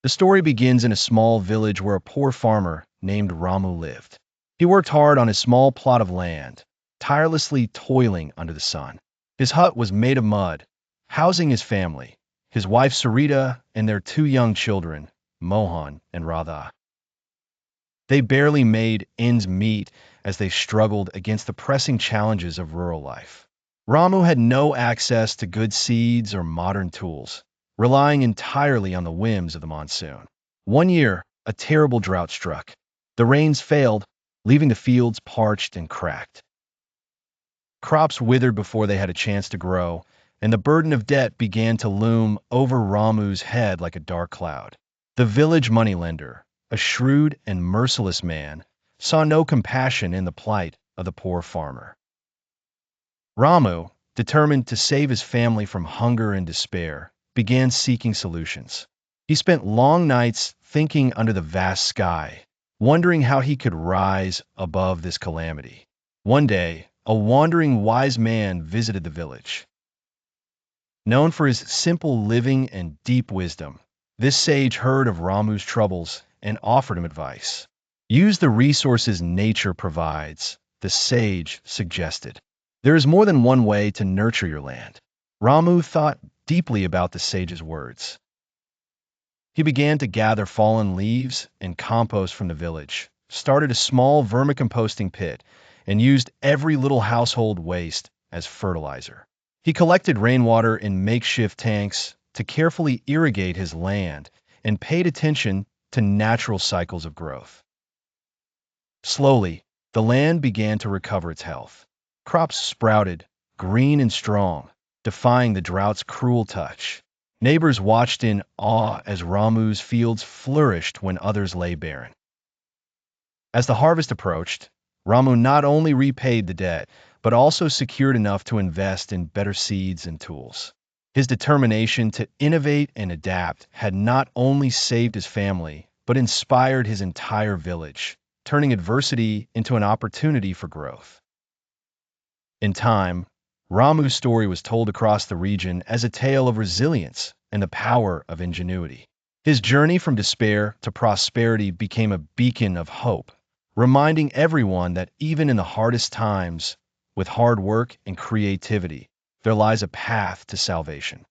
The story begins in a small village where a poor farmer named Ramu lived. He worked hard on his small plot of land, tirelessly toiling under the sun. His hut was made of mud, housing his family, his wife Sarita, and their two young children, Mohan and Radha. They barely made ends meet as they struggled against the pressing challenges of rural life. Ramu had no access to good seeds or modern tools, relying entirely on the whims of the monsoon. One year, a terrible drought struck. The rains failed, leaving the fields parched and cracked. Crops withered before they had a chance to grow, and the burden of debt began to loom over Ramu's head like a dark cloud. The village moneylender, a shrewd and merciless man, saw no compassion in the plight of the poor farmer. Ramu, determined to save his family from hunger and despair, began seeking solutions. He spent long nights thinking under the vast sky, wondering how he could rise above this calamity. One day, a wandering wise man visited the village. Known for his simple living and deep wisdom, this sage heard of Ramu's troubles and offered him advice. Use the resources nature provides, the sage suggested. There is more than one way to nurture your land. Ramu thought deeply about the sage's words. He began to gather fallen leaves and compost from the village, started a small vermicomposting pit, and used every little household waste as fertilizer. He collected rainwater in makeshift tanks to carefully irrigate his land and paid attention to natural cycles of growth. Slowly, the land began to recover its health. Crops sprouted, green and strong, defying the drought's cruel touch. Neighbors watched in awe as Ramu's fields flourished when others lay barren. As the harvest approached, Ramu not only repaid the debt, but also secured enough to invest in better seeds and tools. His determination to innovate and adapt had not only saved his family, but inspired his entire village, turning adversity into an opportunity for growth. In time, Ramu's story was told across the region as a tale of resilience and the power of ingenuity. His journey from despair to prosperity became a beacon of hope, reminding everyone that even in the hardest times, with hard work and creativity, there lies a path to salvation.